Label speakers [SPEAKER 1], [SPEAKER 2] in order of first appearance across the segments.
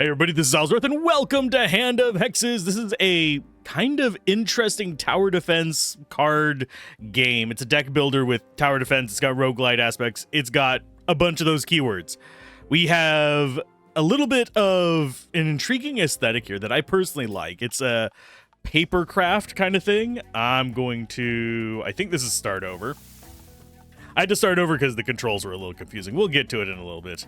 [SPEAKER 1] Hey everybody, this is Alzorath, and welcome to Hand of Hexes. This is a kind of interesting tower defense card game. It's a deck builder with tower defense. It's got roguelite aspects. It's got a bunch of those keywords. We have a little bit of an intriguing aesthetic here that I personally like. It's a paper craft kind of thing. I think this is start over. I had to start over because the controls were a little confusing. We'll get to it in a little bit.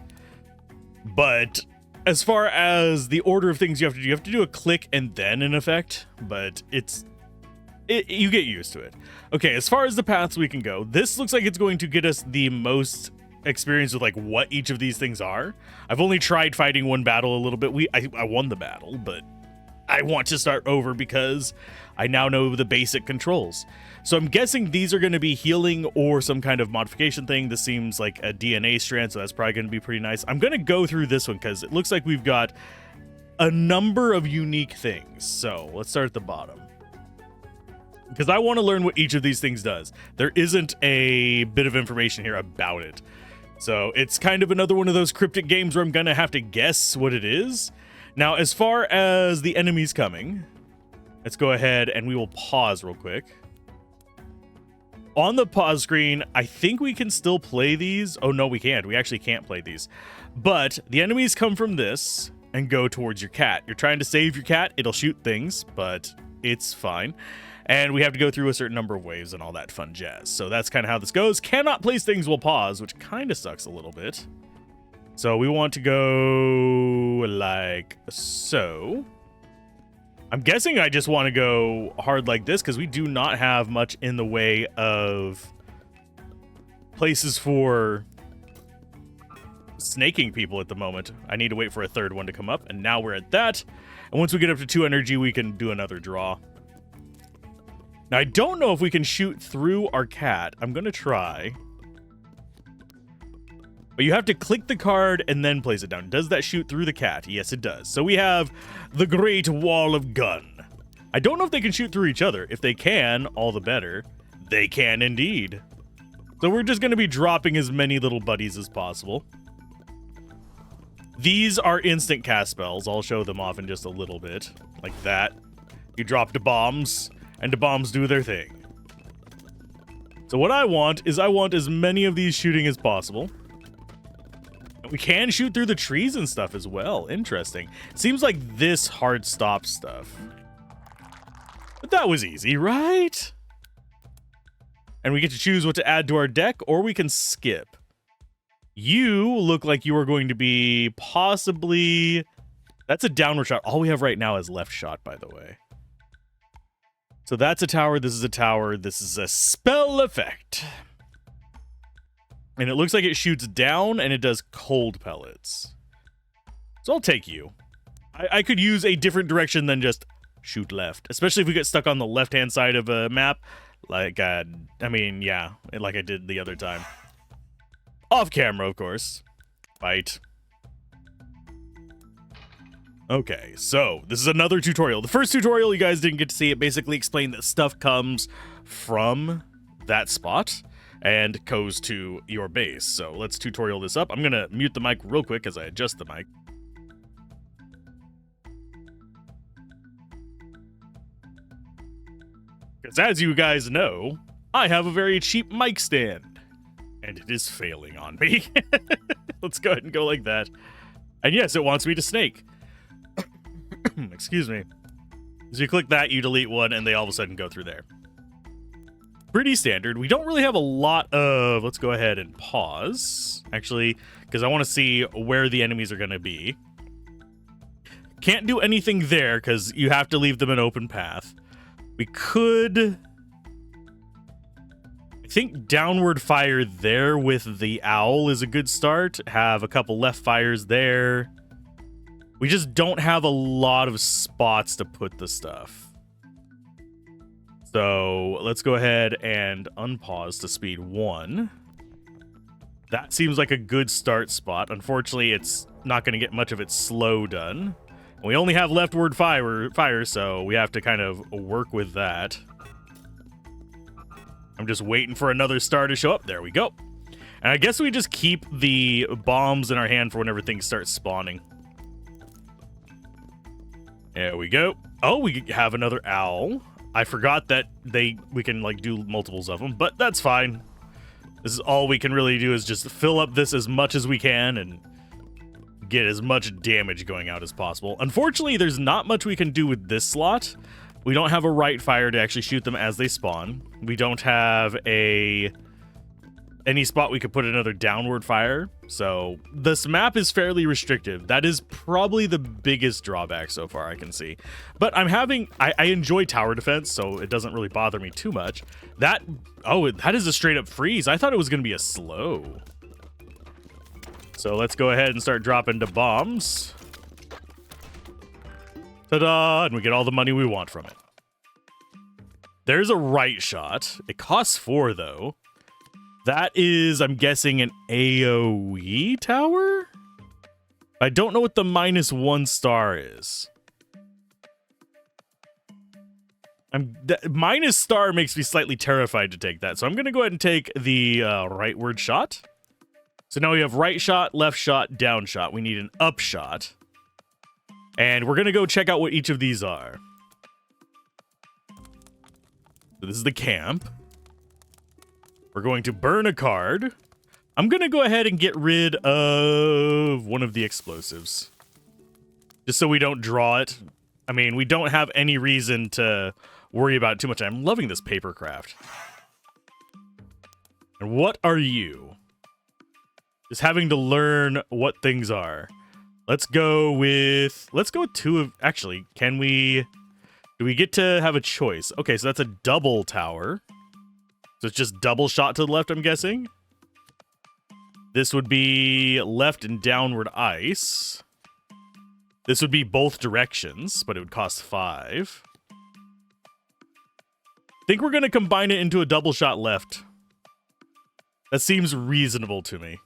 [SPEAKER 1] But as far as the order of things you have to do a click and then an effect, but you get used to it. Okay, as far as the paths we can go, this looks like it's going to get us the most experience with like what each of these things are. I've only tried fighting one battle a little bit. I won the battle, but I want to start over because I now know the basic controls. So I'm guessing these are going to be healing or some kind of modification thing. This seems like a DNA strand, so that's probably going to be pretty nice. I'm going to go through this one because it looks like we've got a number of unique things. So let's start at the bottom, because I want to learn what each of these things does. There isn't a bit of information here about it. So it's kind of another one of those cryptic games where I'm going to have to guess what it is. Now, as far as the enemies coming, let's go ahead and we will pause real quick. On the pause screen, I think we can still play these. Oh, no, we can't. We actually can't play these. But the enemies come from this and go towards your cat. You're trying to save your cat. It'll shoot things, but it's fine. And we have to go through a certain number of waves and all that fun jazz. So that's kind of how this goes. Cannot place things while pause, which kind of sucks a little bit. So we want to go like so. I'm guessing I just want to go hard like this because we do not have much in the way of places for snaking people at the moment. I need to wait for a third one to come up, and now we're at that. And once we get up to 2 energy, we can do another draw. Now, I don't know if we can shoot through our cat. I'm going to try. But you have to click the card and then place it down. Does that shoot through the cat? Yes, it does. So we have the Great Wall of Gun. I don't know if they can shoot through each other. If they can, all the better. They can indeed. So we're just going to be dropping as many little buddies as possible. These are instant cast spells. I'll show them off in just a little bit. Like that. You drop the bombs, and the bombs do their thing. So what I want is as many of these shooting as possible. We can shoot through the trees and stuff as well. Interesting. Seems like this hard stop stuff. But that was easy, right? And we get to choose what to add to our deck, or we can skip. You look like you are going to be possibly... That's a downward shot. All we have right now is left shot, by the way. So that's a tower. This is a tower. This is a spell effect. And it looks like it shoots down, and it does cold pellets. So I'll take you. I could use a different direction than just shoot left, especially if we get stuck on the left-hand side of a map. Like, I mean, yeah, like I did the other time. Off camera, of course. Fight. Okay, so this is another tutorial. The first tutorial, you guys didn't get to see it. Basically explained that stuff comes from that spot and goes to your base. So let's tutorial this up. I'm going to mute the mic real quick as I adjust the mic. Because as you guys know, I have a very cheap mic stand. And it is failing on me. Let's go ahead and go like that. And yes, it wants me to snake. Excuse me. So you click that, you delete one, and they all of a sudden go through there. Pretty standard. We don't really have a lot of... Let's go ahead and pause, actually, because I want to see where the enemies are going to be. Can't do anything there because you have to leave them an open path. We could... I think downward fire there with the owl is a good start. Have a couple left fires there. We just don't have a lot of spots to put the stuff. So let's go ahead and unpause to speed 1. That seems like a good start spot. Unfortunately, it's not going to get much of its slow done. We only have leftward fire, so we have to kind of work with that. I'm just waiting for another star to show up. There we go. And I guess we just keep the bombs in our hand for whenever things start spawning. There we go. Oh, we have another owl. I forgot that we can like do multiples of them, but that's fine. This is all we can really do is just fill up this as much as we can and get as much damage going out as possible. Unfortunately, there's not much we can do with this slot. We don't have a right fire to actually shoot them as they spawn. We don't have any spot we could put another downward fire. So this map is fairly restrictive. That is probably the biggest drawback so far I can see. But I enjoy tower defense, so it doesn't really bother me too much. That is a straight up freeze. I thought it was going to be a slow. So let's go ahead and start dropping the bombs. Ta-da! And we get all the money we want from it. There's a right shot. It costs 4 though. That is, I'm guessing, an AoE tower? I don't know what the -1 star is. Minus star makes me slightly terrified to take that. So I'm going to go ahead and take the rightward shot. So now we have right shot, left shot, down shot. We need an up shot. And we're going to go check out what each of these are. So this is the camp. We're going to burn a card. I'm going to go ahead and get rid of one of the explosives. Just so we don't draw it. I mean, we don't have any reason to worry about it too much. I'm loving this paper craft. And what are you? Just having to learn what things are. Let's go with 2 of... Actually, do we get to have a choice? Okay, so that's a double tower. So it's just double shot to the left, I'm guessing. This would be left and downward ice. This would be both directions, but it would cost 5. I think we're going to combine it into a double shot left. That seems reasonable to me.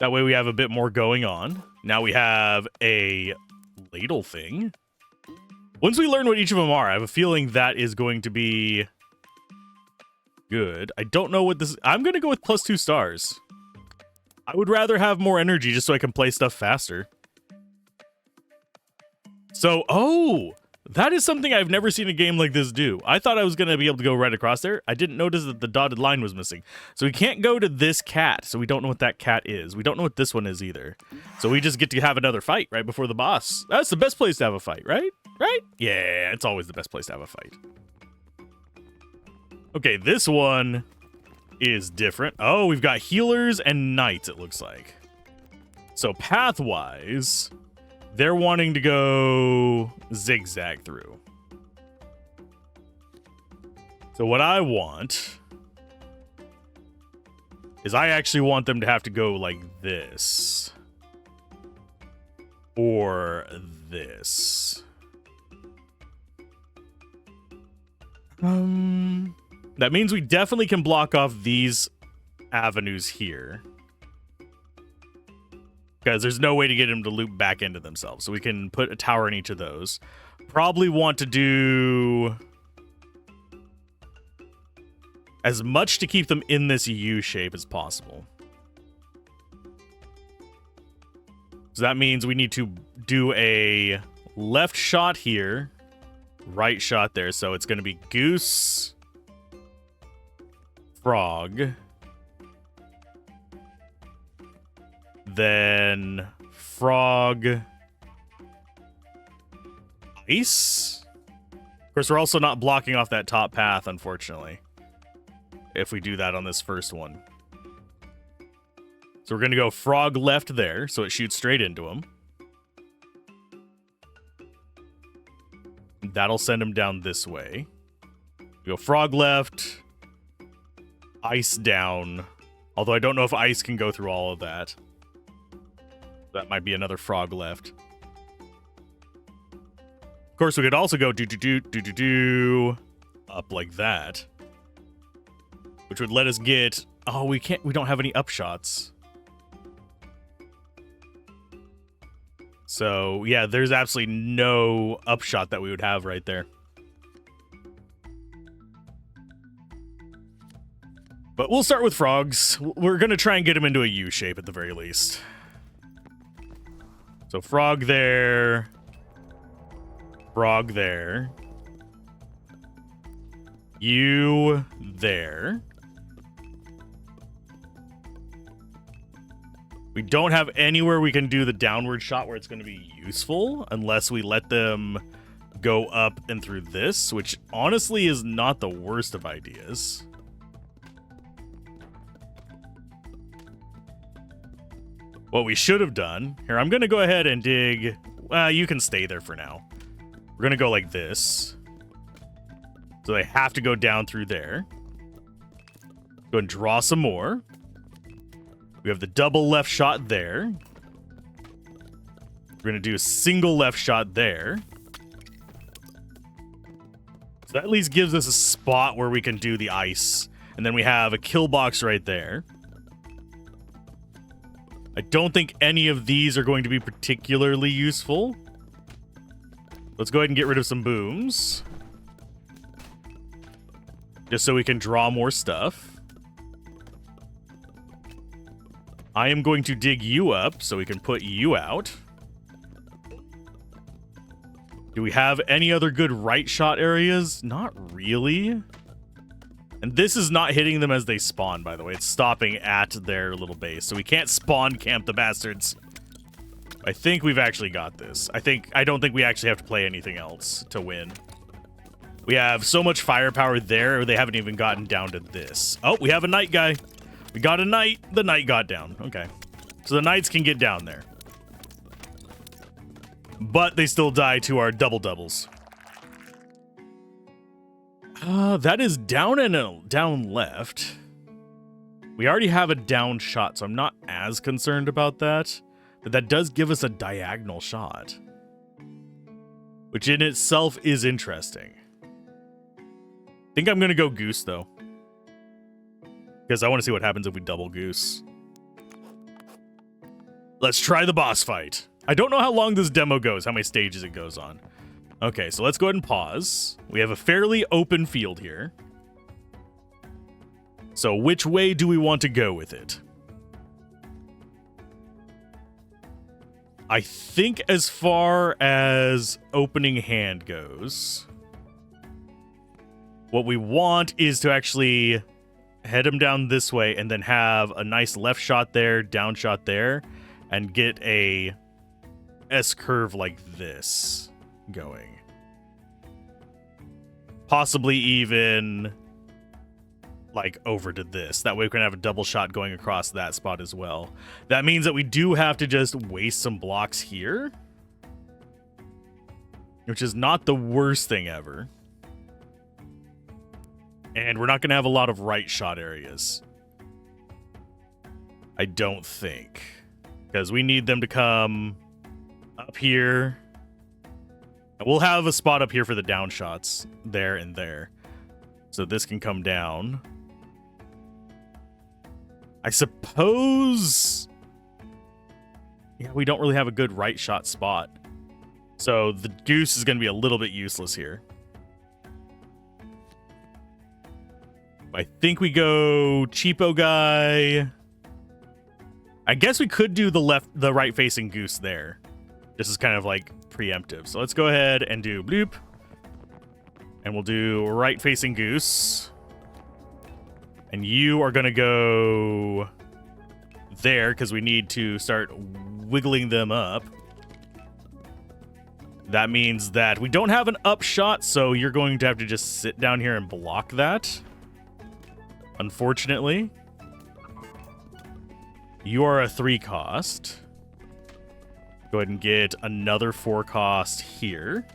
[SPEAKER 1] That way we have a bit more going on. Now we have a ladle thing. Once we learn what each of them are, I have a feeling that is going to be good. I don't know what this... I'm going to go with +2 stars. I would rather have more energy just so I can play stuff faster. So, that is something I've never seen a game like this do. I thought I was going to be able to go right across there. I didn't notice that the dotted line was missing. So we can't go to this cat, so we don't know what that cat is. We don't know what this one is either. So we just get to have another fight right before the boss. That's the best place to have a fight, right? Right? Yeah, it's always the best place to have a fight. Okay, this one is different. Oh, we've got healers and knights, it looks like. So path-wise, they're wanting to go zigzag through. So what I want is I actually want them to have to go like this. Or this. That means we definitely can block off these avenues here. Because there's no way to get them to loop back into themselves. So we can put a tower in each of those. Probably want to do as much to keep them in this U shape as possible. So that means we need to do a left shot here, right shot there. So it's going to be goose, frog, then frog, ice. Of course, we're also not blocking off that top path, unfortunately, if we do that on this first one. So we're going to go frog left there, so it shoots straight into him. That'll send him down this way. We go frog left, ice down. Although I don't know if ice can go through all of that. That might be another frog left. Of course, we could also go up like that. Which would let us get... Oh, we don't have any upshots. So, yeah, there's absolutely no upshot that we would have right there. But we'll start with frogs. We're going to try and get him into a U shape at the very least. So frog there. Frog there. You there. We don't have anywhere we can do the downward shot where it's going to be useful unless we let them go up and through this, which honestly is not the worst of ideas. What we should have done, here, I'm going to go ahead and dig. You can stay there for now. We're going to go like this. So they have to go down through there. Go and draw some more. We have the double left shot there. We're going to do a single left shot there. So that at least gives us a spot where we can do the ice. And then we have a kill box right there. I don't think any of these are going to be particularly useful. Let's go ahead and get rid of some booms. Just so we can draw more stuff. I am going to dig you up so we can put you out. Do we have any other good right shot areas? Not really. And this is not hitting them as they spawn, by the way. It's stopping at their little base. So we can't spawn camp the bastards. I think we've actually got this. I don't think we actually have to play anything else to win. We have so much firepower there, they haven't even gotten down to this. Oh, we have a knight guy. We got a knight. The knight got down. Okay. So the knights can get down there. But they still die to our double doubles. That is down and down left. We already have a down shot, so I'm not as concerned about that. But that does give us a diagonal shot. Which in itself is interesting. I think I'm going to go goose, though. Because I want to see what happens if we double goose. Let's try the boss fight. I don't know how long this demo goes, how many stages it goes on. Okay, so let's go ahead and pause. We have a fairly open field here. So which way do we want to go with it? I think as far as opening hand goes, what we want is to actually head him down this way and then have a nice left shot there, down shot there, and get a S-curve like this going. Possibly even like over to this. That way we can have a double shot going across that spot as well. That means that we do have to just waste some blocks here, which is not the worst thing ever. And we're not going to have a lot of right shot areas. I don't think. Because we need them to come up here. We'll have a spot up here for the down shots. There and there. So this can come down. I suppose... yeah, we don't really have a good right shot spot. So the goose is going to be a little bit useless here. I think we go cheapo guy. I guess we could do the right facing goose there. This is kind of like preemptive. So let's go ahead and do bloop. And we'll do right facing goose. And you are going to go there because we need to start wiggling them up. That means that we don't have an up shot, so you're going to have to just sit down here and block that. Unfortunately. You are a 3 cost. Go ahead and get another 4 cost here.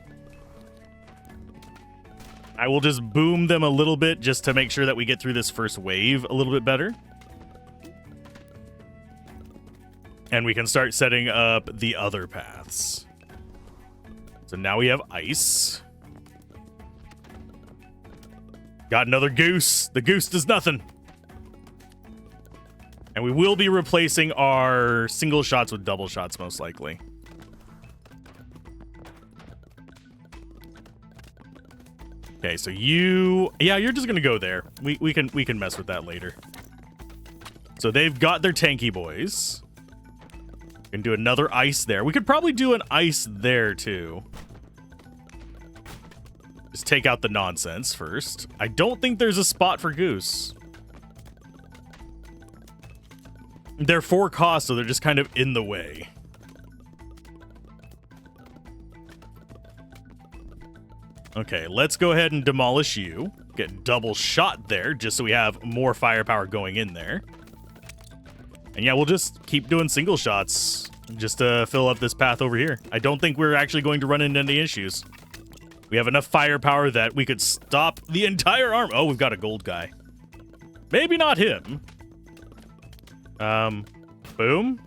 [SPEAKER 1] I will just boom them a little bit just to make sure that we get through this first wave a little bit better. And we can start setting up the other paths. So now we have ice. Got another goose. The goose does nothing. And we will be replacing our single shots with double shots, most likely. Okay, so yeah, you're just gonna go there. We can mess with that later. So they've got their tanky boys. We can do another ice there. We could probably do an ice there too. Just take out the nonsense first. I don't think there's a spot for Goose. They're 4 costs, so they're just kind of in the way. Okay, let's go ahead and demolish you. Get double shot there, just so we have more firepower going in there. And yeah, we'll just keep doing single shots just to fill up this path over here. I don't think we're actually going to run into any issues. We have enough firepower that we could stop the entire arm. Oh, we've got a gold guy. Maybe not him. Boom.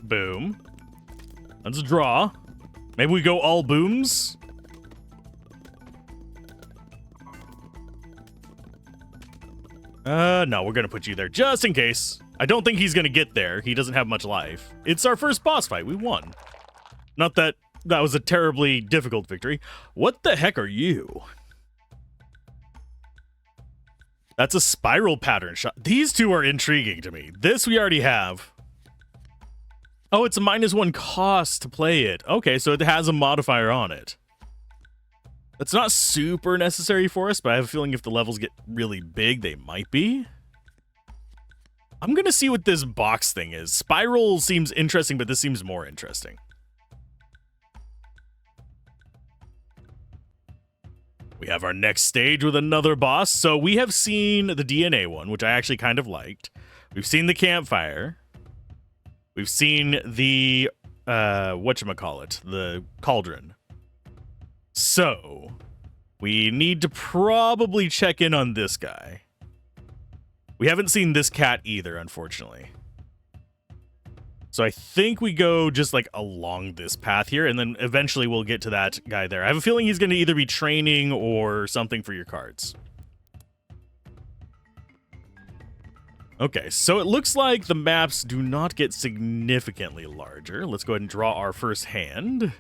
[SPEAKER 1] Boom. Let's draw. Maybe we go all booms. No, we're gonna put you there just in case. I don't think he's gonna get there. He doesn't have much life. It's our first boss fight. We won. Not that that was a terribly difficult victory. What the heck are you? That's a spiral pattern shot. These two are intriguing to me. This we already have. Oh, it's a -1 cost to play it. Okay, so it has a modifier on it. That's not super necessary for us, but I have a feeling if the levels get really big, they might be. I'm gonna see what this box thing is. Spiral seems interesting, but this seems more interesting. We have our next stage with another boss. So we have seen the DNA one, which I actually kind of liked. We've seen the campfire. We've seen the, whatchamacallit, the cauldron. So, we need to probably check in on this guy. We haven't seen this cat either, unfortunately. So I think we go just like along this path here, and then eventually we'll get to that guy there. I have a feeling he's going to either be training or something for your cards. Okay, so it looks like the maps do not get significantly larger. Let's go ahead and draw our first hand.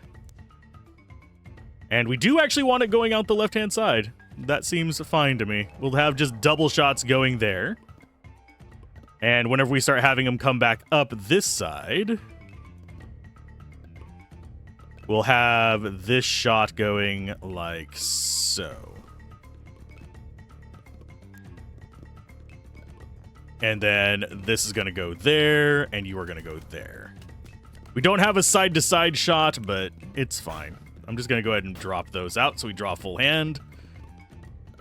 [SPEAKER 1] And we do actually want it going out the left-hand side. That seems fine to me. We'll have just double shots going there. And whenever we start having them come back up this side, we'll have this shot going like so. And then this is going to go there, and you are going to go there. We don't have a side-to-side shot, but it's fine. I'm just going to go ahead and drop those out so we draw full hand.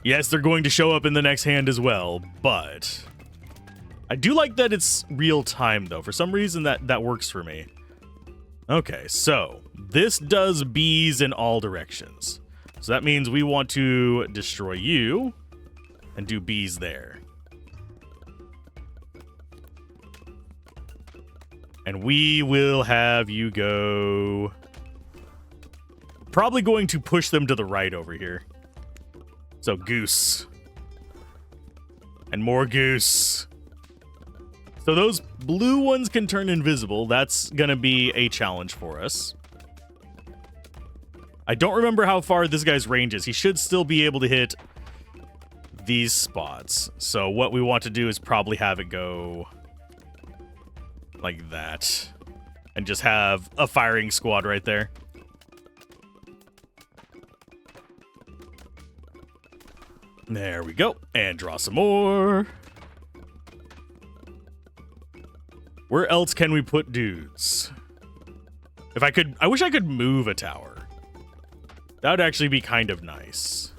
[SPEAKER 1] Yes, they're going to show up in the next hand as well, but I do like that it's real time, though. For some reason, that works for me. Okay, so this does bees in all directions. So that means we want to destroy you and do bees there. And we will have you go... Probably going to push them to the right over here. So goose. And more goose. So those blue ones can turn invisible. That's going to be a challenge for us. I don't remember how far this guy's range is. He should still be able to hit these spots. So what we want to do is probably have it go like that. And just have a firing squad right there. There we go. And draw some more. Where else can we put dudes? If I could, I wish I could move a tower. That would actually be kind of nice.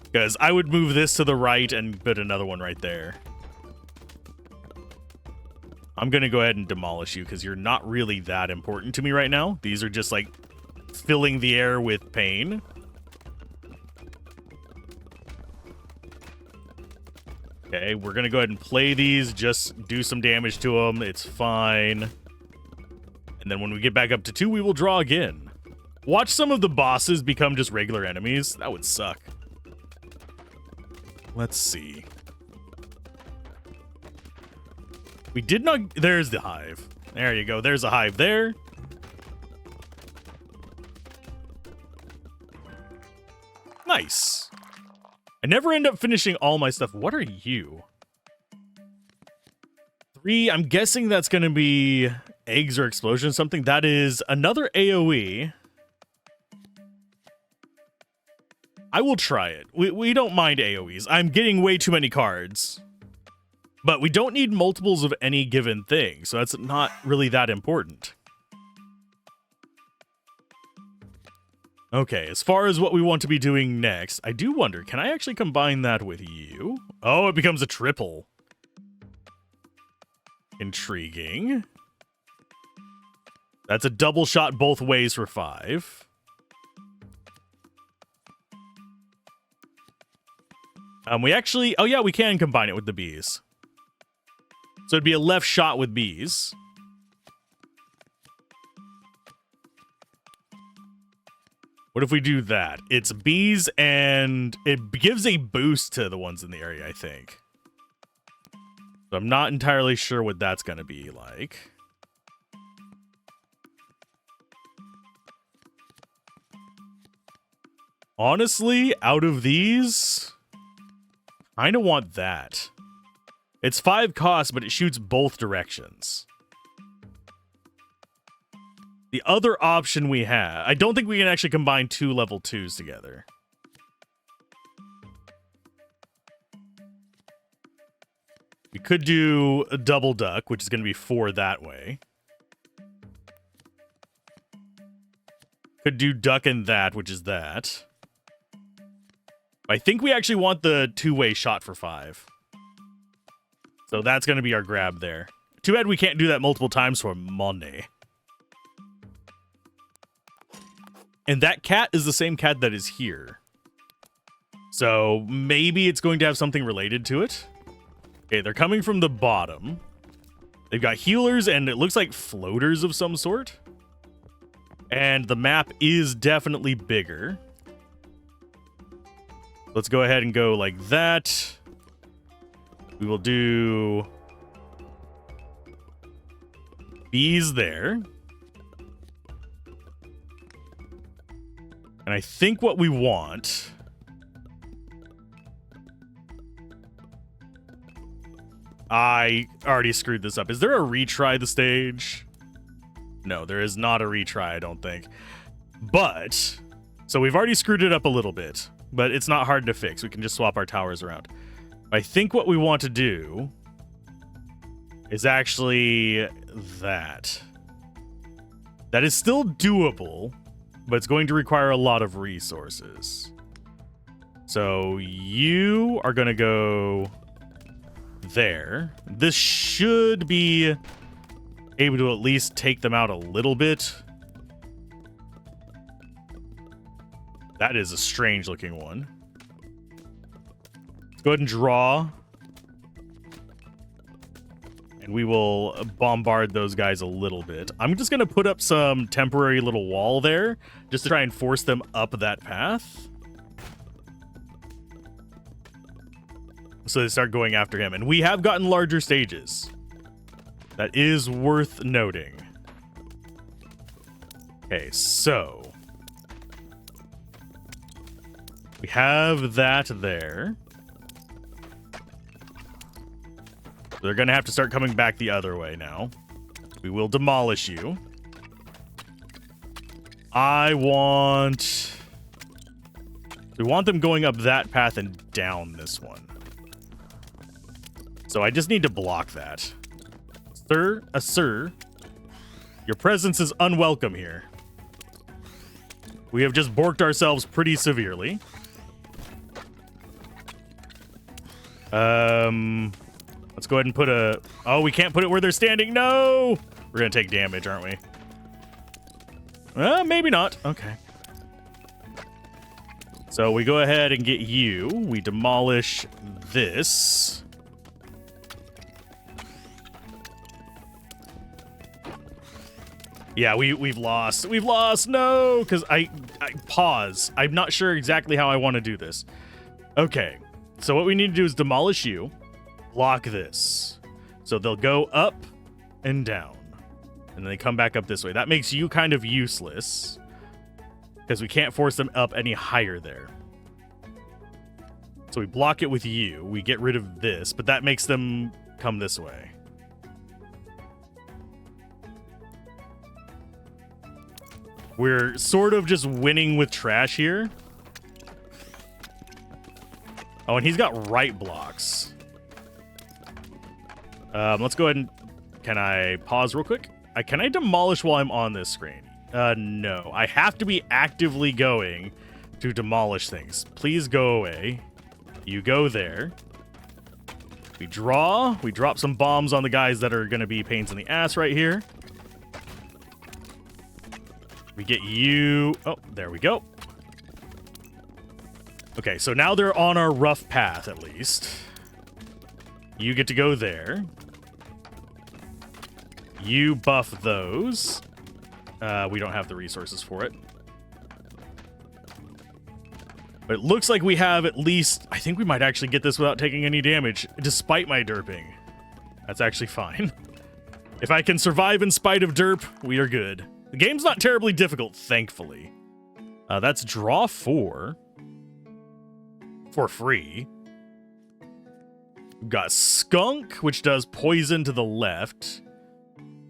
[SPEAKER 1] Because I would move this to the right and put another one right there. I'm going to go ahead and demolish you because you're not really that important to me right now. These are just like filling the air with pain. Okay, we're going to go ahead and play these. Just do some damage to them. It's fine. And then when we get back up to 2, we will draw again. Watch some of the bosses become just regular enemies. That would suck. Let's see. We did not... There's the hive. There you go. There's a hive there. Nice. I never end up finishing all my stuff. What are you? 3. I'm guessing that's going to be eggs or explosion something. That is another AoE. I will try it. We don't mind AoEs. I'm getting way too many cards. But we don't need multiples of any given thing, so that's not really that important. Okay, as far as what we want to be doing next, I do wonder, can I actually combine that with you? Oh, it becomes a triple. Intriguing. That's a double shot both ways for 5. We actually... Oh, yeah, we can combine it with the bees. So it'd be a left shot with bees. What if we do that? It's bees, and it gives a boost to the ones in the area, I think. So I'm not entirely sure what that's going to be like. Honestly, out of these... I kind of want that. It's 5 costs, but it shoots both directions. The other option we have... I don't think we can actually combine 2 level 2s together. We could do a double duck, which is going to be 4 that way. Could do duck and that, which is that. I think we actually want the 2-way shot for 5. So that's going to be our grab there. Too bad we can't do that multiple times for money. And that cat is the same cat that is here. So maybe it's going to have something related to it. Okay, they're coming from the bottom. They've got healers and it looks like floaters of some sort. And the map is definitely bigger. Let's go ahead and go like that. We will do bees there. And I think what we want... I already screwed this up. Is there a retry the stage? No, there is not a retry, I don't think. But, so we've already screwed it up a little bit, but it's not hard to fix. We can just swap our towers around. I think what we want to do is actually that. That is still doable, but it's going to require a lot of resources. So you are going to go there. This should be able to at least take them out a little bit. That is a strange looking one. Let's go ahead and draw. And we will bombard those guys a little bit. I'm just going to put up some temporary little wall there just to try and force them up that path. So they start going after him. And we have gotten larger stages. That is worth noting. Okay, so we have that there. They're going to have to start coming back the other way now. We will demolish you. We want them going up that path and down this one. So I just need to block that. Sir, your presence is unwelcome here. We have just borked ourselves pretty severely. Let's go ahead and put a... Oh, we can't put it where they're standing. No! We're going to take damage, aren't we? Maybe not. Okay. So we go ahead and get you. We demolish this. Yeah, we've lost. We've lost. No, because I pause. I'm not sure exactly how I want to do this. Okay. So what we need to do is demolish you. Block this. So they'll go up and down. And then they come back up this way. That makes you kind of useless. Because we can't force them up any higher there. So we block it with you. We get rid of this. But that makes them come this way. We're sort of just winning with trash here. Oh, and he's got right blocks. Let's go ahead and... Can I pause real quick? Can I demolish while I'm on this screen? No. I have to be actively going to demolish things. Please go away. You go there. We draw. We drop some bombs on the guys that are going to be pains in the ass right here. We get you... Oh, there we go. Okay, so now they're on our rough path, at least. You get to go there. You buff those. We don't have the resources for it. But it looks like we have at least... I think we might actually get this without taking any damage, despite my derping. That's actually fine. If I can survive in spite of derp, we are good. The game's not terribly difficult, thankfully. That's draw 4. For free. We've got Skunk, which does poison to the left.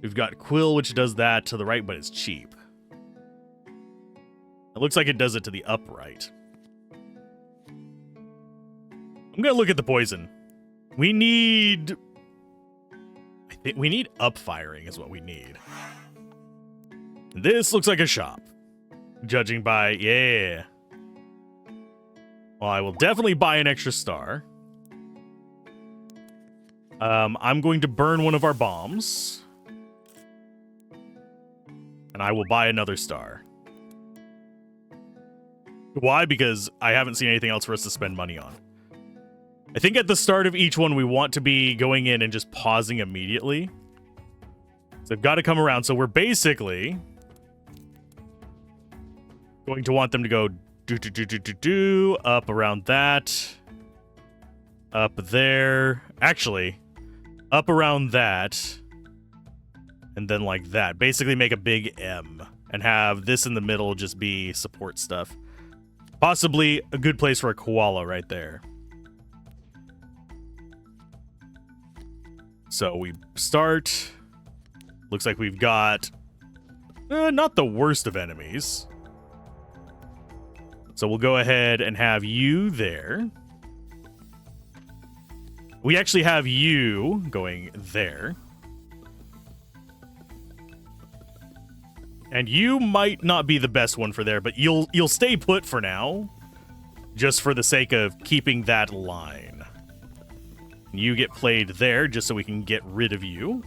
[SPEAKER 1] We've got Quill, which does that to the right, but it's cheap. It looks like it does it to the upright. I'm gonna look at the poison. We need... I think we need upfiring is what we need. This looks like a shop. Judging by... Yeah. Well, I will definitely buy an extra star. I'm going to burn one of our bombs. And I will buy another star. Why? Because I haven't seen anything else for us to spend money on. I think at the start of each one, we want to be going in and just pausing immediately. So they've got to come around. So we're basically going to want them to go up around that. Up there. Actually, up around that. And then like that. Basically make a big M. And have this in the middle just be support stuff. Possibly a good place for a koala right there. So we start. Looks like we've got not the worst of enemies. So we'll go ahead and have you there. We actually have you going there. And you might not be the best one for there, but you'll stay put for now. Just for the sake of keeping that line. You get played there just so we can get rid of you.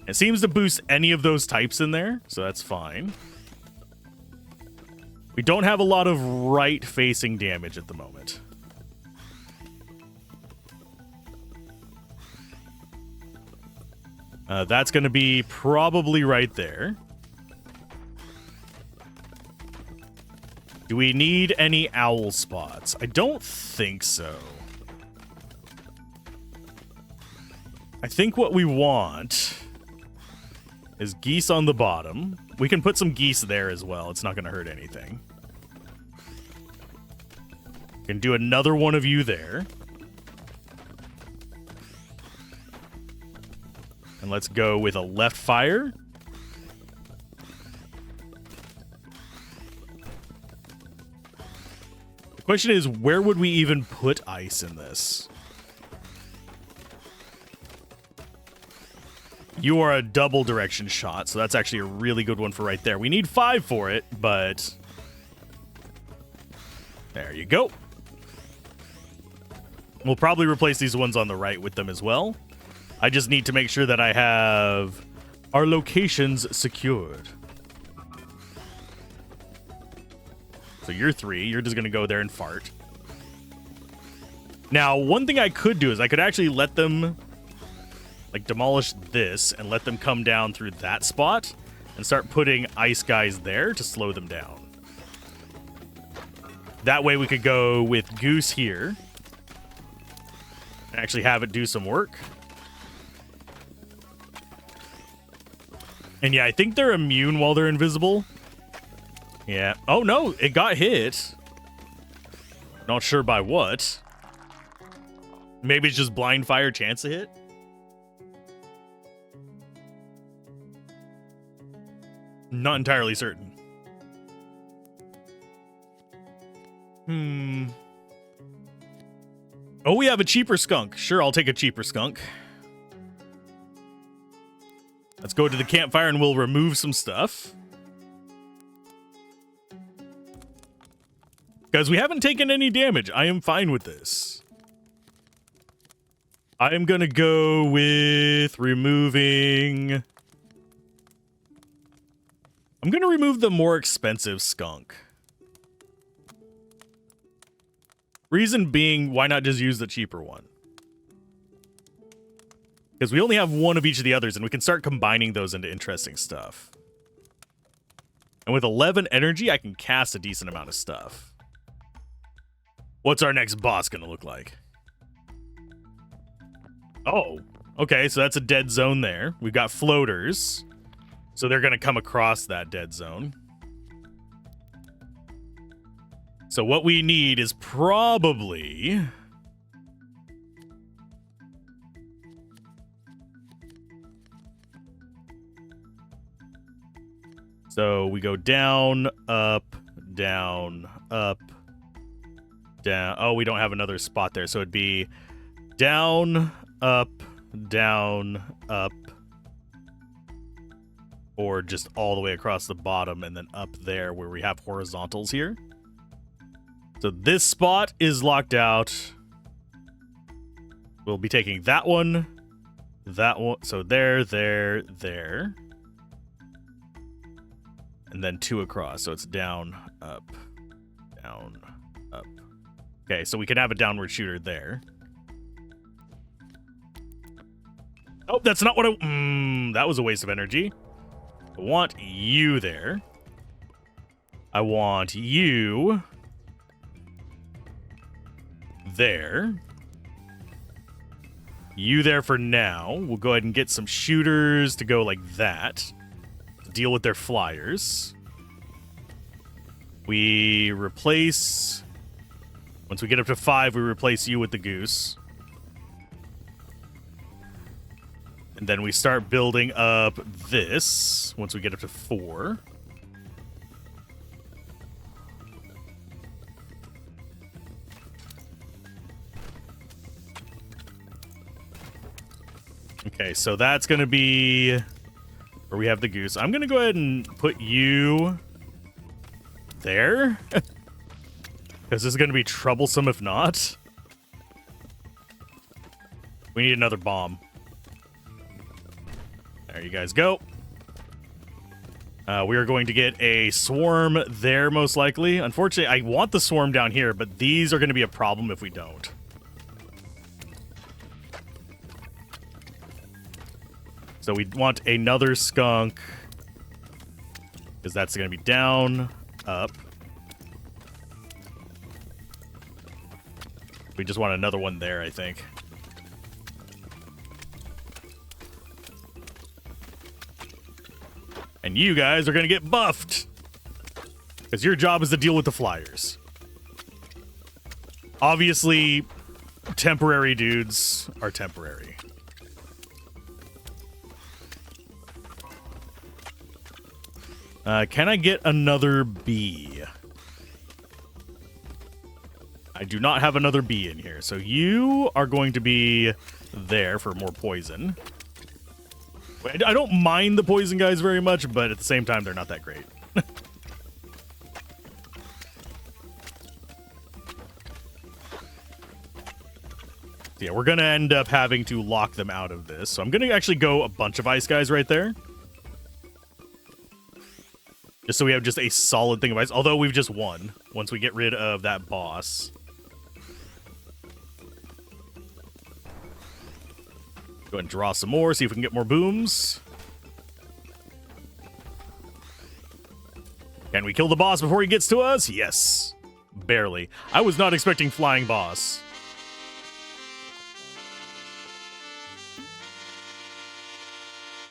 [SPEAKER 1] It seems to boost any of those types in there, so that's fine. We don't have a lot of right-facing damage at the moment. That's going to be probably right there. Do we need any owl spots? I don't think so. I think what we want is geese on the bottom. We can put some geese there as well. It's not going to hurt anything. Can do another one of you there. And let's go with a left fire. The question is, where would we even put ice in this? You are a double direction shot, so that's actually a really good one for right there. We need 5 for it, but... There you go. We'll probably replace these ones on the right with them as well. I just need to make sure that I have our locations secured. So you're 3. You're just going to go there and fart. Now, one thing I could do is I could actually let them... like demolish this and let them come down through that spot and start putting ice guys there to slow them down. That way we could go with Goose here and actually have it do some work. And yeah, I think they're immune while they're invisible. Yeah. Oh no, it got hit. Not sure by what. Maybe it's just blind fire chance to hit. Not entirely certain. Oh, we have a cheaper skunk. Sure, I'll take a cheaper skunk. Let's go to the campfire and we'll remove some stuff. Guys, we haven't taken any damage. I am fine with this. I am going to go with removing... I'm going to remove the more expensive skunk. Reason being, why not just use the cheaper one? Because we only have one of each of the others, and we can start combining those into interesting stuff. And with 11 energy, I can cast a decent amount of stuff. What's our next boss going to look like? Oh, okay, so that's a dead zone there. We've got floaters, so they're going to come across that dead zone. So what we need is probably... So we go down, up, down, up, down. Oh, we don't have another spot there. So it'd be down, up, or just all the way across the bottom and then up there where we have horizontals here. So this spot is locked out. We'll be taking that one. So there. And then 2 across. So it's down, up, down, up. Okay, so we can have a downward shooter there. Oh, that's not what I... that was a waste of energy. I want you there. I want you... there. You there for now. We'll go ahead and get some shooters to go like that. To deal with their flyers. We replace... Once we get up to 5, we replace you with the goose. And then we start building up this once we get up to 4. Okay, so that's going to be where we have the goose. I'm going to go ahead and put you there. Because this is going to be troublesome if not. We need another bomb. There you guys go. We are going to get a swarm there most likely. Unfortunately, I want the swarm down here, but these are going to be a problem if we don't. So we want another skunk, because that's going to be down, up. We just want another one there, I think. And you guys are going to get buffed, because your job is to deal with the flyers. Obviously, temporary dudes are temporary. Can I get another bee? I do not have another bee in here. So you are going to be there for more poison. I don't mind the poison guys very much, but at the same time, they're not that great. Yeah, we're going to end up having to lock them out of this. So I'm going to actually go a bunch of ice guys right there. Just so we have just a solid thing of ice. Although we've just won once we get rid of that boss. Go ahead and draw some more, see if we can get more booms. Can we kill the boss before he gets to us? Yes. Barely. I was not expecting flying boss.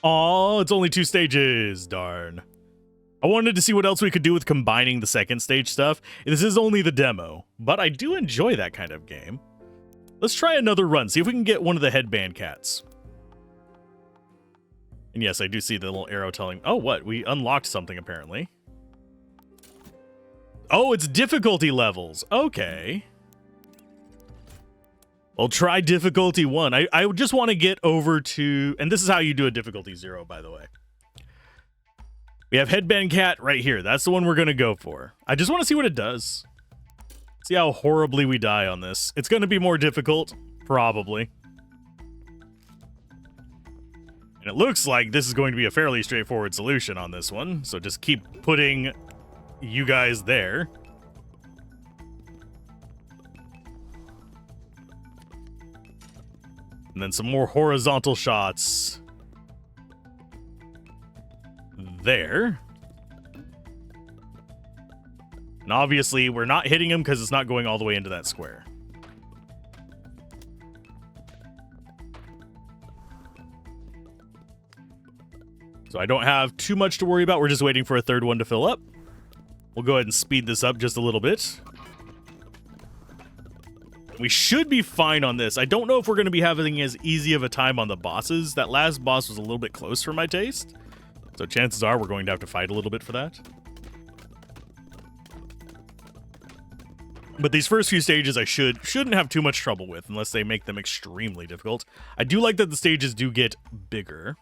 [SPEAKER 1] Aw, it's only 2 stages. Darn. I wanted to see what else we could do with combining the second stage stuff. This is only the demo, but I do enjoy that kind of game. Let's try another run, see if we can get one of the headband cats. And yes, I do see the little arrow telling... Oh, what? We unlocked something, apparently. Oh, it's difficulty levels. Okay. Well, try difficulty 1. I just want to get over to... And this is how you do a difficulty 0, by the way. We have Headband Cat right here. That's the one we're going to go for. I just want to see what it does. See how horribly we die on this. It's going to be more difficult, probably. And it looks like this is going to be a fairly straightforward solution on this one. So just keep putting you guys there. And then some more horizontal shots. There. And obviously, we're not hitting him because it's not going all the way into that square. So I don't have too much to worry about. We're just waiting for a third one to fill up. We'll go ahead and speed this up just a little bit. We should be fine on this. I don't know if we're going to be having as easy of a time on the bosses. That last boss was a little bit close for my taste. So chances are we're going to have to fight a little bit for that. But these first few stages I shouldn't have too much trouble with unless they make them extremely difficult. I do like that the stages do get bigger.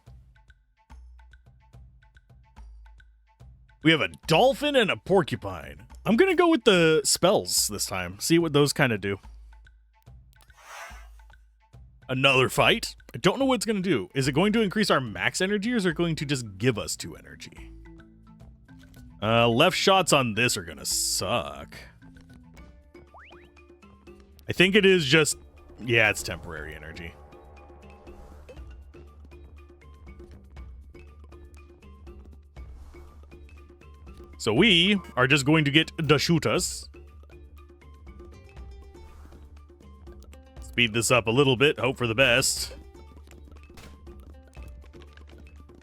[SPEAKER 1] We have a dolphin and a porcupine. I'm going to go with the spells this time. See what those kind of do. Another fight. I don't know what it's going to do. Is it going to increase our max energy or is it going to just give us 2 energy? Left shots on this are going to suck. I think it is just... Yeah, it's temporary energy. So we are just going to get the shooters. Speed this up a little bit, hope for the best.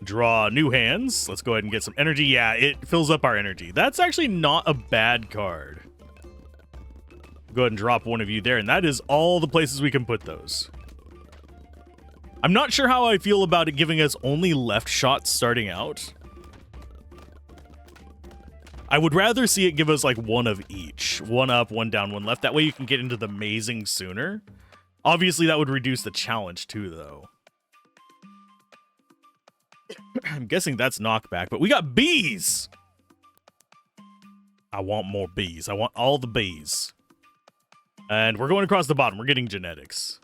[SPEAKER 1] Draw new hands. Let's go ahead and get some energy. Yeah, it fills up our energy. That's actually not a bad card. Go ahead and drop one of you there, and that is all the places we can put those. I'm not sure how I feel about it giving us only left shots starting out. I would rather see it give us like one of each. One up, one down, one left. That way you can get into the mazing sooner. Obviously, that would reduce the challenge too, though. I'm guessing that's knockback, but we got bees! I want more bees. I want all the bees. And we're going across the bottom. We're getting genetics.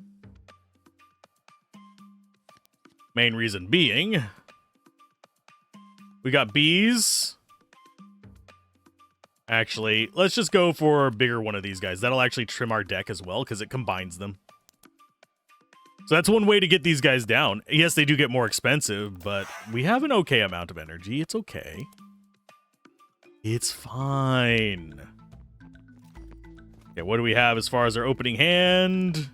[SPEAKER 1] Main reason being, we got bees. Actually, let's just go for a bigger one of these guys. That'll actually trim our deck as well, because it combines them. So that's one way to get these guys down. Yes, they do get more expensive, but we have an okay amount of energy. It's okay. It's fine. Okay, what do we have as far as our opening hand?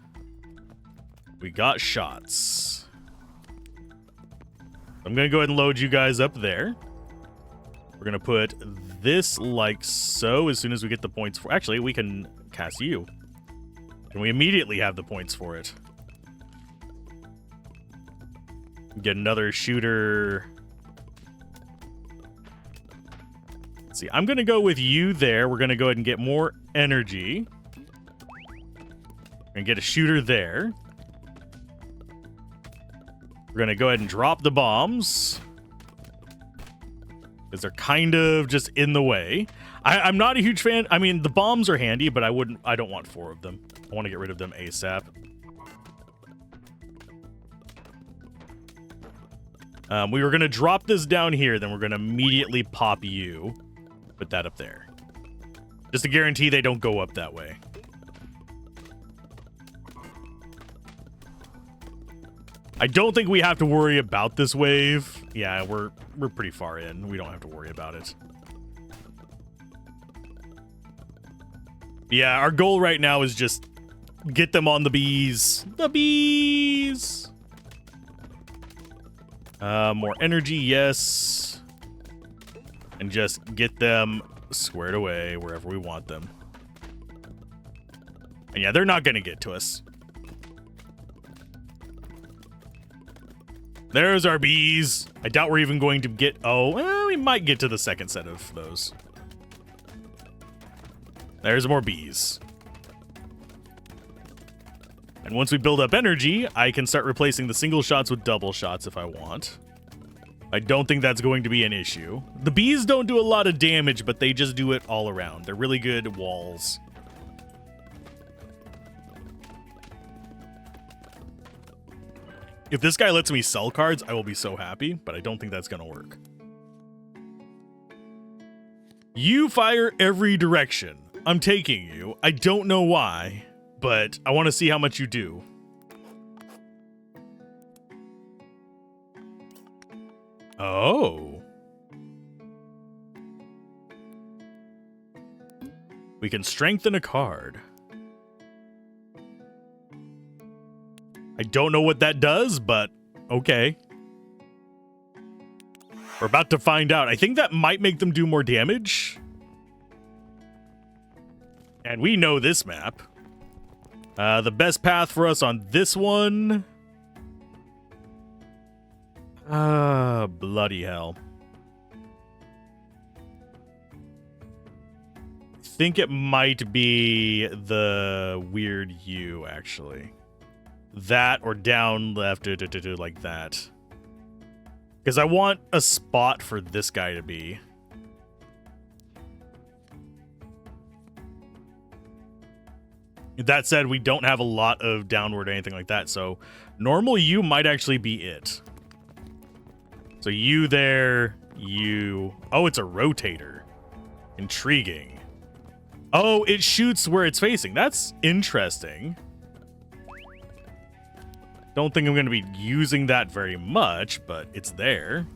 [SPEAKER 1] We got shots. I'm going to go ahead and load you guys up there. We're going to put this like so as soon as we get the points for... Actually, we can cast you. And we immediately have the points for it. Get another shooter. Let's see, I'm going to go with you there. We're going to go ahead and get more energy. And get a shooter there. We're going to go ahead and drop the bombs. Because they're kind of just in the way. I'm not a huge fan. I mean, the bombs are handy, but I don't want 4 of them. I want to get rid of them ASAP. We were going to drop this down here, then we're going to immediately pop you. Put that up there. Just to guarantee they don't go up that way. I don't think we have to worry about this wave. Yeah, we're pretty far in. We don't have to worry about it. Yeah, our goal right now is just get them on the bees. The bees! More energy, yes. And just get them squared away wherever we want them. And yeah, they're not going to get to us. There's our bees. I doubt we're even going to get... Oh, well, we might get to the second set of those. There's more bees. And once we build up energy, I can start replacing the single shots with double shots if I want. I don't think that's going to be an issue. The bees don't do a lot of damage, but they just do it all around. They're really good walls. If this guy lets me sell cards, I will be so happy, but I don't think that's going to work. You fire every direction. I'm taking you. I don't know why, but I want to see how much you do. Oh. We can strengthen a card. I don't know what that does, but okay. We're about to find out. I think that might make them do more damage. And we know this map. The best path for us on this one... bloody hell. I think it might be the weird U, actually. That or down left, like that. Because I want a spot for this guy to be. That said, we don't have a lot of downward or anything like that, so normal U might actually be it. So you there, you... Oh, it's a rotator. Intriguing. Oh, it shoots where it's facing. That's interesting. Don't think I'm going to be using that very much, but it's there.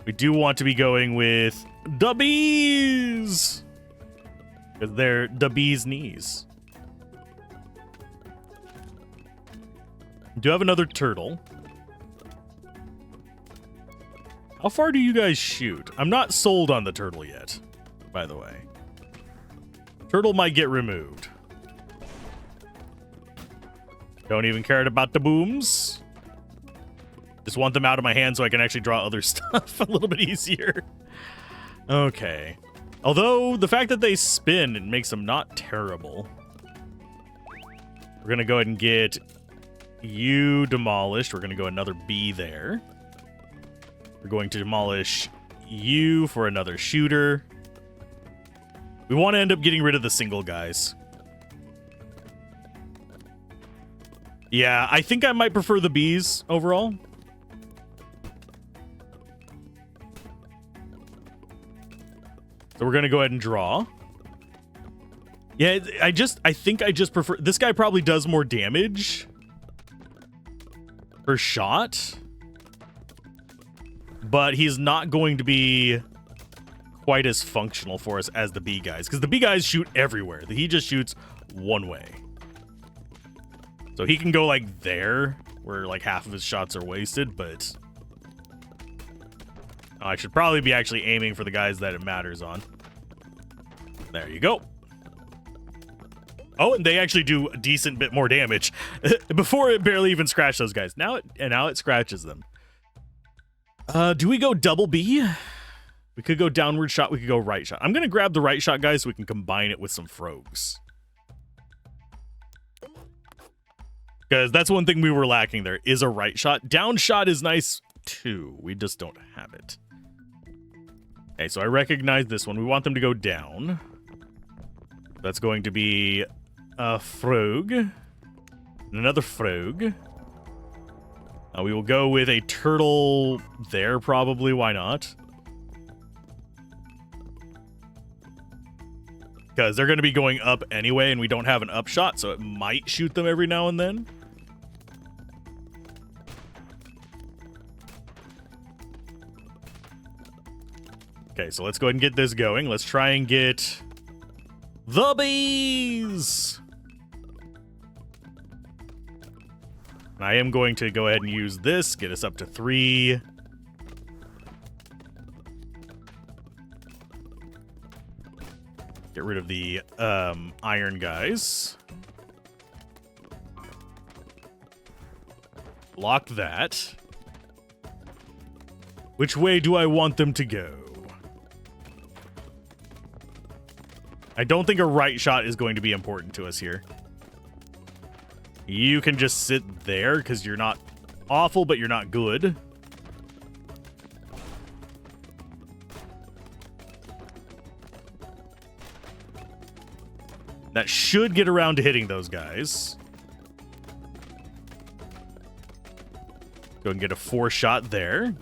[SPEAKER 1] We do want to be going with the bees. Because they're the bees' knees. Do have another turtle. How far do you guys shoot? I'm not sold on the turtle yet, by the way. Turtle might get removed. Don't even care about the booms. Just want them out of my hand so I can actually draw other stuff a little bit easier. Okay. Although, the fact that they spin, it makes them not terrible. We're going to go ahead and get you demolished. We're going to go another B there. We're going to demolish you for another shooter. We want to end up getting rid of the single guys. Yeah, I think I might prefer the bees overall. So we're going to go ahead and draw. Yeah, I think I just prefer... This guy probably does more damage per shot. But he's not going to be quite as functional for us as the bee guys. Because the bee guys shoot everywhere. He just shoots one way. So he can go like there, where like half of his shots are wasted, but... I should probably be actually aiming for the guys that it matters on. There you go. Oh, and they actually do a decent bit more damage. Before it barely even scratched those guys. Now it scratches them. Do we go double B? We could go downward shot. We could go right shot. I'm going to grab the right shot, guys, so we can combine it with some frogs. Because that's one thing we were lacking there, is a right shot. Down shot is nice, too. We just don't have it. Okay, so I recognize this one. We want them to go down. That's going to be a frog. And another frog. We will go with a turtle there, probably. Why not? Because they're going to be going up anyway, and we don't have an up shot, so it might shoot them every now and then. Okay, so let's go ahead and get this going. Let's try and get the bees. I am going to go ahead and use this, get us up to 3. Get rid of the iron guys. Block that. Which way do I want them to go? I don't think a right shot is going to be important to us here. You can just sit there because you're not awful, but you're not good. That should get around to hitting those guys. Go and get a 4 shot there.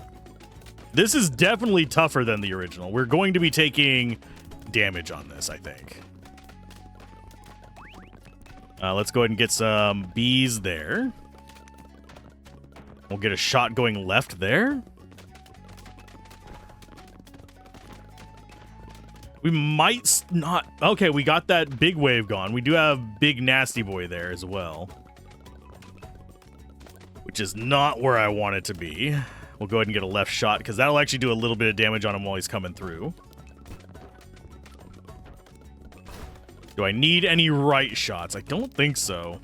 [SPEAKER 1] This is definitely tougher than the original. We're going to be taking damage on this, I think. Let's go ahead and get some bees there. We'll get a shot going left there. We might not... Okay, we got that big wave gone. We do have Big Nasty Boy there as well. Which is not where I want it to be. We'll go ahead and get a left shot, because that'll actually do a little bit of damage on him while he's coming through. Do I need any right shots? I don't think so.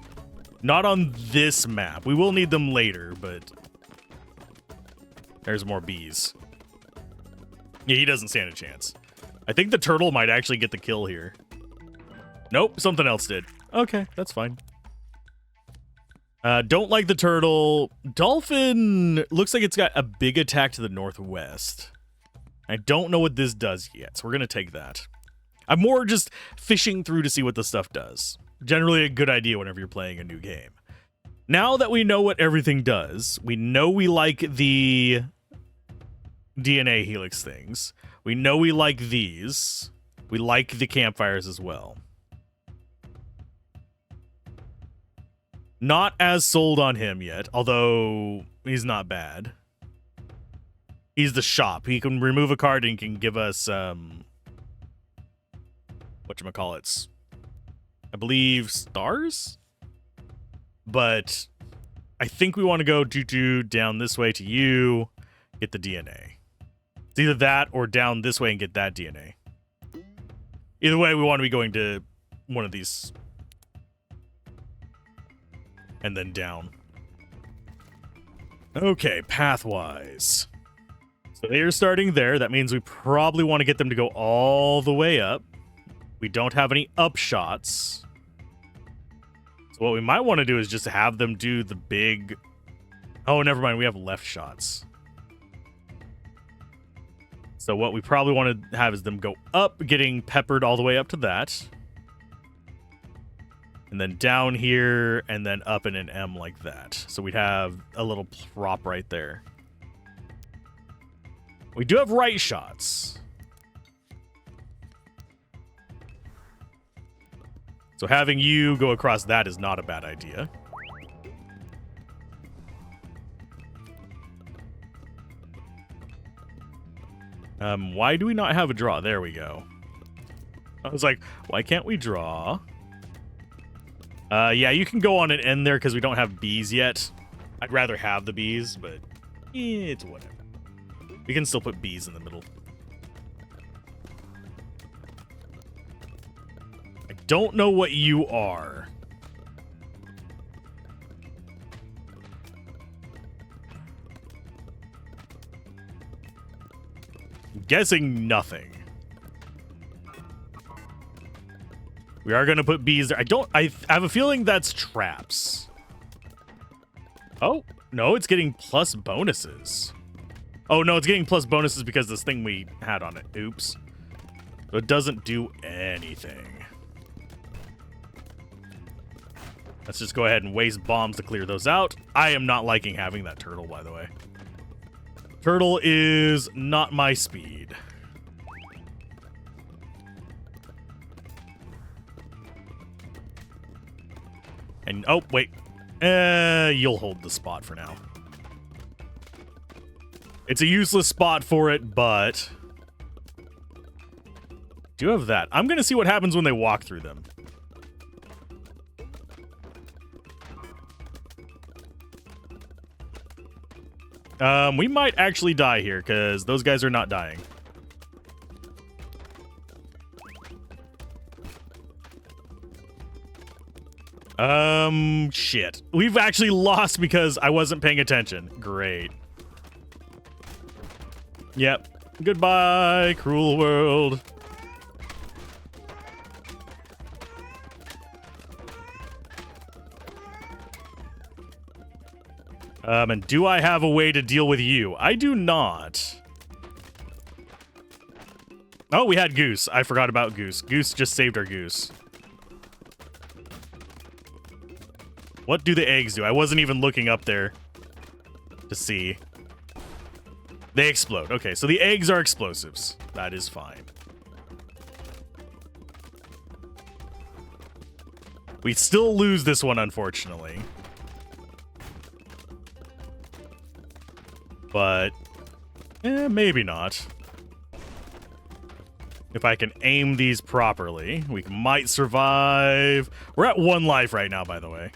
[SPEAKER 1] Not on this map. We will need them later, but... There's more bees. Yeah, he doesn't stand a chance. I think the turtle might actually get the kill here. Nope, something else did. Okay, that's fine. Don't like the turtle. Dolphin looks like it's got a big attack to the northwest. I don't know what this does yet, so we're going to take that. I'm more just fishing through to see what the stuff does. Generally a good idea whenever you're playing a new game. Now that we know what everything does, we know we like the DNA helix things. We know we like these. We like the campfires as well. Not as sold on him yet, although he's not bad. He's the shop. He can remove a card and can give us, whatchamacallits, I believe stars? But I think we want to go down this way to you, get the DNA. It's either that or down this way and get that DNA. Either way, we want to be going to one of these. And then down. Okay, pathwise. So they are starting there. That means we probably want to get them to go all the way up. We don't have any up shots. So what we might want to do is just have them do the big... Oh, never mind. We have left shots. So what we probably want to have is them go up, getting peppered all the way up to that. And then down here, and then up in an M like that. So we'd have a little prop right there. We do have right shots. So having you go across that is not a bad idea. Why do we not have a draw? There we go. I was like, why can't we draw? Yeah, you can go on and end there because we don't have bees yet. I'd rather have the bees, but it's whatever. We can still put bees in the middle. I don't know what you are. I'm guessing nothing. We are going to put bees there. I have a feeling that's traps. Oh, no, it's getting plus bonuses. Oh, no, it's getting plus bonuses because this thing we had on it. Oops. So it doesn't do anything. Let's just go ahead and waste bombs to clear those out. I am not liking having that turtle, by the way. Turtle is not my speed. And, oh, wait. You'll hold the spot for now. It's a useless spot for it, but... do have that. I'm going to see what happens when they walk through them. We might actually die here, because those guys are not dying. Shit. We've actually lost because I wasn't paying attention. Great. Yep. Goodbye, cruel world. And do I have a way to deal with you? I do not. Oh, we had Goose. I forgot about Goose. Goose just saved our Goose. What do the eggs do? I wasn't even looking up there to see. They explode. Okay, so the eggs are explosives. That is fine. We still lose this one, unfortunately. But, maybe not. If I can aim these properly, we might survive. We're at 1 life right now, by the way.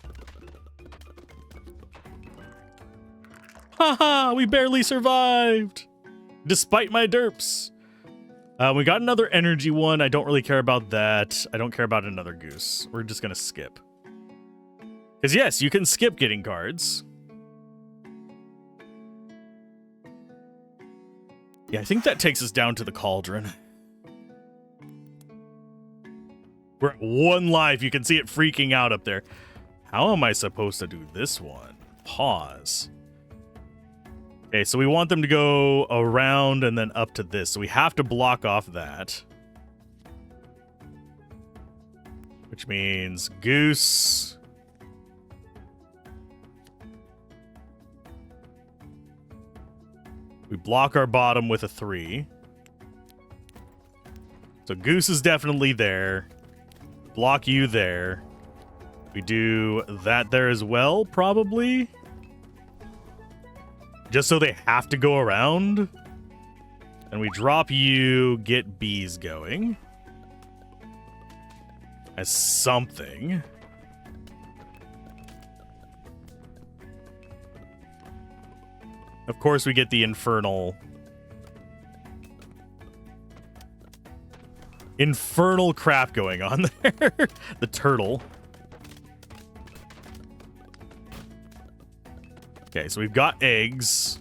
[SPEAKER 1] Haha, we barely survived. Despite my derps. We got another energy one. I don't really care about that. I don't care about another goose. We're just going to skip. Because yes, you can skip getting cards. Yeah, I think that takes us down to the cauldron. We're at 1 life. You can see it freaking out up there. How am I supposed to do this one? Pause. Okay, so we want them to go around and then up to this. So we have to block off that. Which means Goose. We block our bottom with a 3. So Goose is definitely there. Block you there. We do that there as well, probably. Just so they have to go around. And we drop you, get bees going. As something. Of course, we get the infernal crap going on there. The turtle. Okay, so we've got eggs.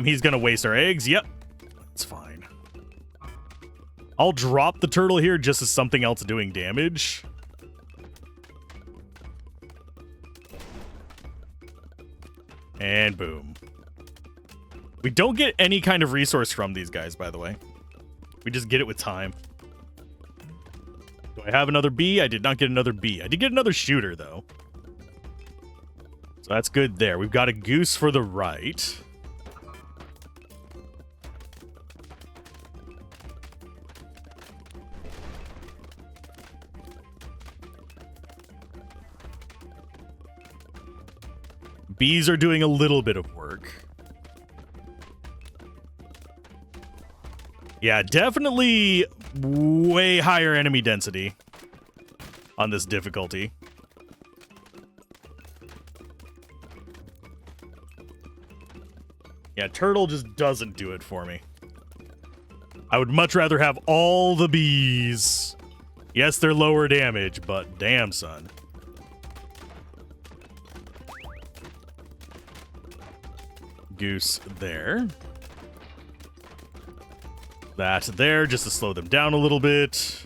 [SPEAKER 1] He's gonna waste our eggs. Yep, that's fine. I'll drop the turtle here just as something else doing damage. And boom. We don't get any kind of resource from these guys, by the way. We just get it with time. Do I have another bee? I did not get another bee. I did get another shooter, though. So that's good there. We've got a goose for the right. Bees are doing a little bit of work. Yeah, definitely way higher enemy density on this difficulty. Yeah, turtle just doesn't do it for me. I would much rather have all the bees. Yes, they're lower damage, but damn, son. Goose there. That there, just to slow them down a little bit.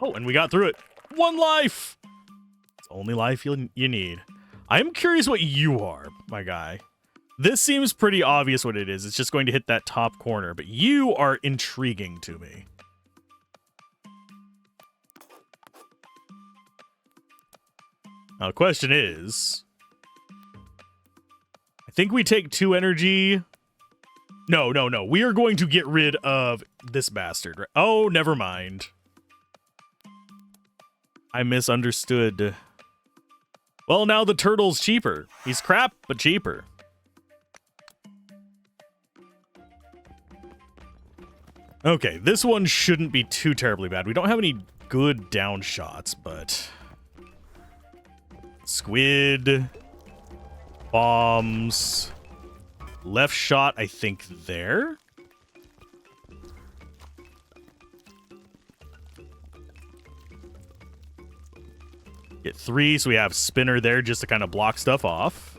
[SPEAKER 1] Oh, and we got through it. 1 life! It's the only life you need. I'm curious what you are, my guy. This seems pretty obvious what it is. It's just going to hit that top corner, but you are intriguing to me. Now, the question is... I think we take 2 energy. No. We are going to get rid of this bastard. Right? Oh, never mind. I misunderstood. Well, now the turtle's cheaper. He's crap, but cheaper. Okay, this one shouldn't be too terribly bad. We don't have any good down shots, but... Squid. Bombs. Left shot, I think, there. Get 3, so we have spinner there just to kind of block stuff off.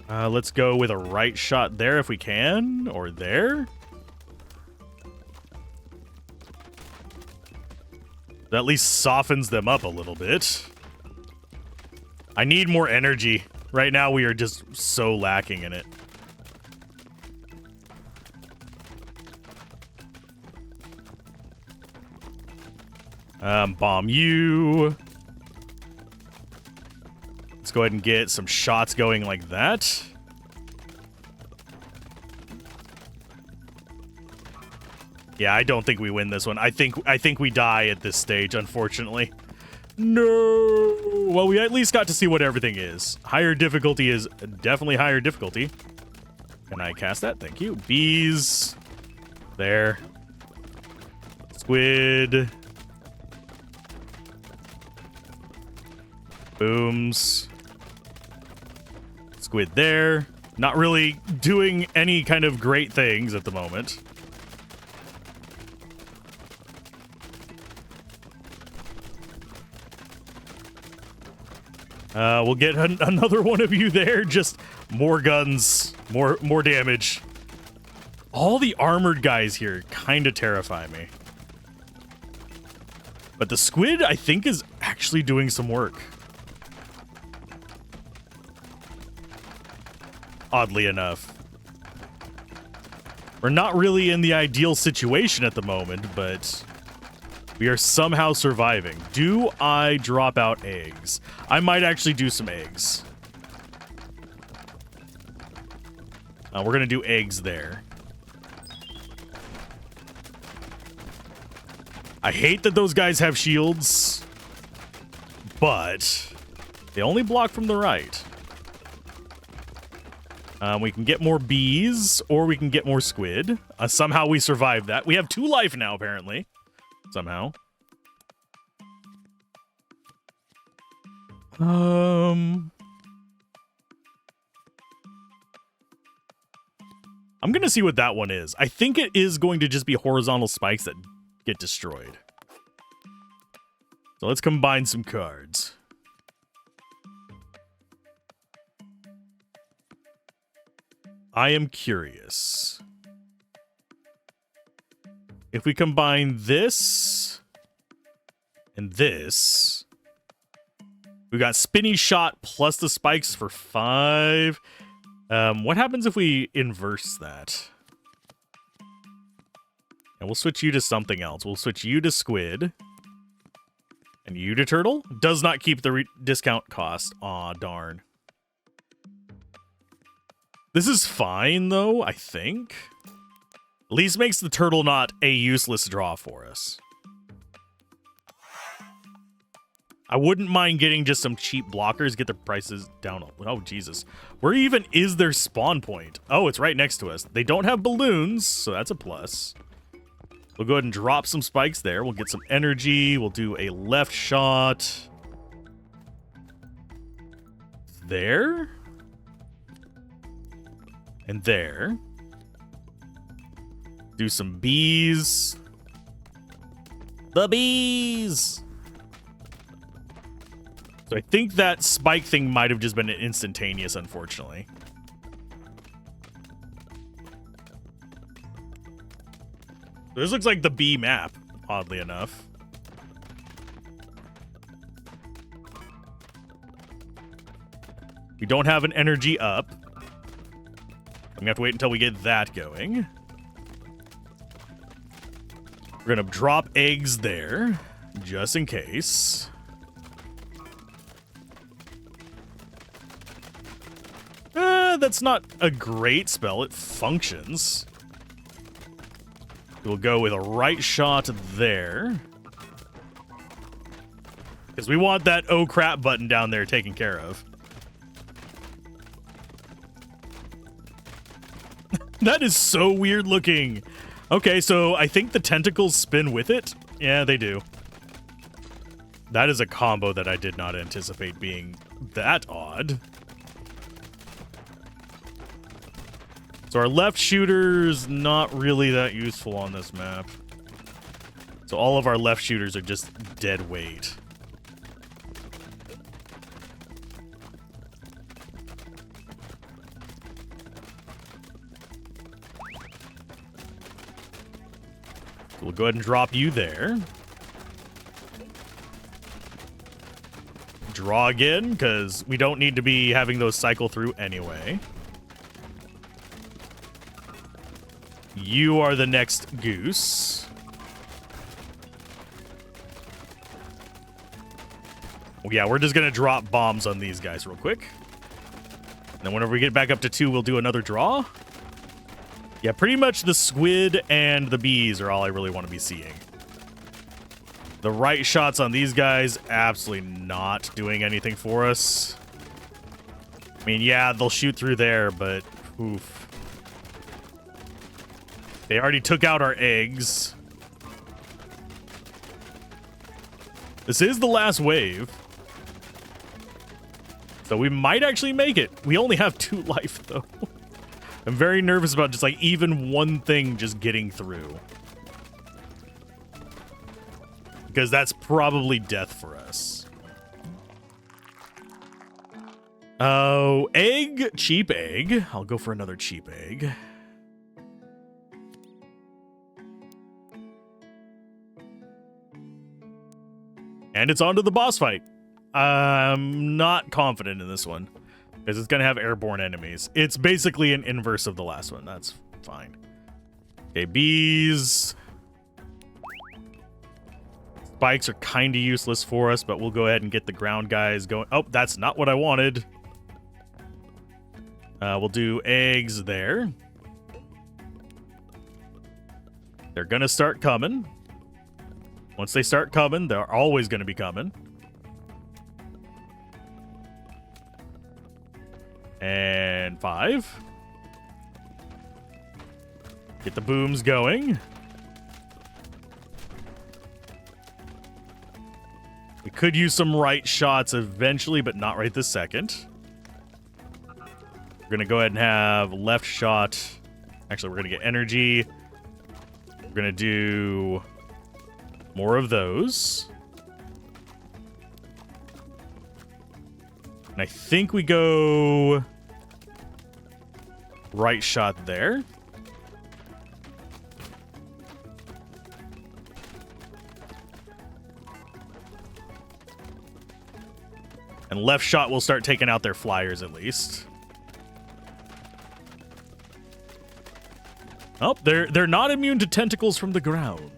[SPEAKER 1] Let's go with a right shot there if we can, or there. That at least softens them up a little bit. I need more energy. Right now we are just so lacking in it. Bomb you. Let's go ahead and get some shots going like that. Yeah, I don't think we win this one. I think we die at this stage, unfortunately. No. Well, we at least got to see what everything is. Higher difficulty is definitely higher difficulty. Can I cast that? Thank you. Bees. There. Squid. Booms. Squid there. Not really doing any kind of great things at the moment. We'll get another one of you there. Just more guns, more damage. All the armored guys here kind of terrify me. But the squid, I think, is actually doing some work. Oddly enough. We're not really in the ideal situation at the moment, but we are somehow surviving. Do I drop out eggs? I might actually do some eggs. We're going to do eggs there. I hate that those guys have shields, but they only block from the right. We can get more bees, or we can get more squid. Somehow we survived that. We have 2 life now, apparently. Somehow. I'm gonna see what that one is. I think it is going to just be horizontal spikes that get destroyed. So let's combine some cards. I am curious. If we combine this and this, we got spinny shot plus the spikes for 5. What happens if we inverse that? And we'll switch you to something else. We'll switch you to squid. And you to turtle. Does not keep the discount cost. Aw, darn. This is fine, though, I think. At least makes the turtle not a useless draw for us. I wouldn't mind getting just some cheap blockers, get the prices down. Oh, Jesus. Where even is their spawn point? Oh, it's right next to us. They don't have balloons, so that's a plus. We'll go ahead and drop some spikes there. We'll get some energy. We'll do a left shot. There. And there. Do some bees. The bees! So I think that spike thing might have just been instantaneous, unfortunately. This looks like the bee map, oddly enough. We don't have an energy up. I'm gonna have to wait until we get that going. We're gonna drop eggs there, just in case. That's not a great spell. It functions. We'll go with a right shot there. Because we want that oh crap button down there taken care of. That is so weird looking. Okay, so I think the tentacles spin with it. Yeah, they do. That is a combo that I did not anticipate being that odd. So our left shooter's not really that useful on this map. So all of our left shooters are just dead weight. So we'll go ahead and drop you there. Draw again, because we don't need to be having those cycle through anyway. You are the next goose. Well, yeah, we're just going to drop bombs on these guys real quick. And then whenever we get back up to 2, we'll do another draw. Yeah, pretty much the squid and the bees are all I really want to be seeing. The right shots on these guys, absolutely not doing anything for us. I mean, yeah, they'll shoot through there, but oof. They already took out our eggs. This is the last wave. So we might actually make it. We only have 2 life, though. I'm very nervous about just, like, even one thing just getting through. Because that's probably death for us. Oh, egg. Cheap egg. I'll go for another cheap egg. And it's on to the boss fight. I'm not confident in this one. Because it's going to have airborne enemies. It's basically an inverse of the last one. That's fine. Okay, bees. Spikes are kind of useless for us, but we'll go ahead and get the ground guys going. Oh, that's not what I wanted. We'll do eggs there. They're going to start coming. Once they start coming, they're always going to be coming. And 5. Get the booms going. We could use some right shots eventually, but not right this second. We're going to go ahead and have left shot. Actually, we're going to get energy. We're going to do more of those. And I think we go right shot there. And left shot will start taking out their flyers at least. Oh, they're not immune to tentacles from the ground.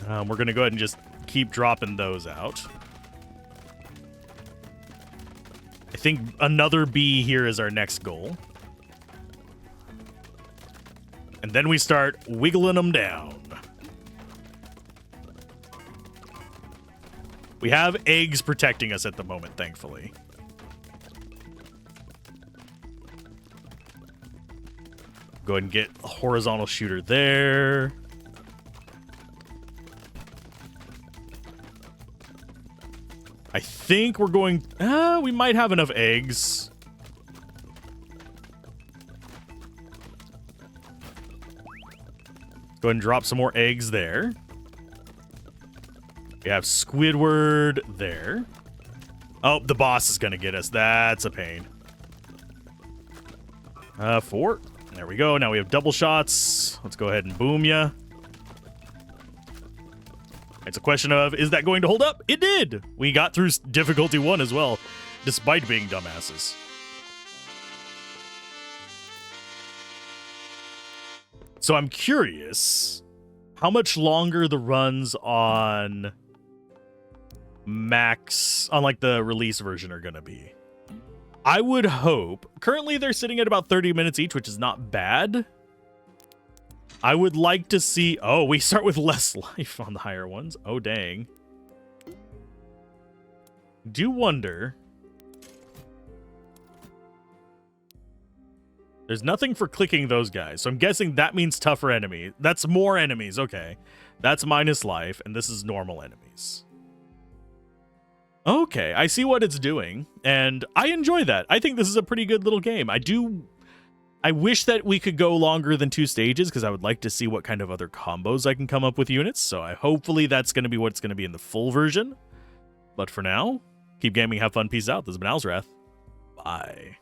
[SPEAKER 1] We're going to go ahead and just keep dropping those out. I think another bee here is our next goal. And then we start wiggling them down. We have eggs protecting us at the moment, thankfully. Go ahead and get a horizontal shooter there. I think we're going... we might have enough eggs. Go ahead and drop some more eggs there. We have Squidward there. Oh, the boss is going to get us. That's a pain. 4. There we go. Now we have double shots. Let's go ahead and boom ya. It's a question of, is that going to hold up? It did! We got through difficulty 1 as well, despite being dumbasses. So I'm curious how much longer the runs on max, on like the release version, are going to be. I would hope. Currently, they're sitting at about 30 minutes each, which is not bad. I would like to see... Oh, we start with less life on the higher ones. Oh, dang. Do wonder... There's nothing for clicking those guys, so I'm guessing that means tougher enemy. That's more enemies, okay. That's minus life, and this is normal enemies. Okay, I see what it's doing, and I enjoy that. I think this is a pretty good little game. I wish that we could go longer than 2 stages, because I would like to see what kind of other combos I can come up with units, so hopefully that's going to be what's going to be in the full version. But for now, keep gaming, have fun, peace out. This has been Alzorath. Bye.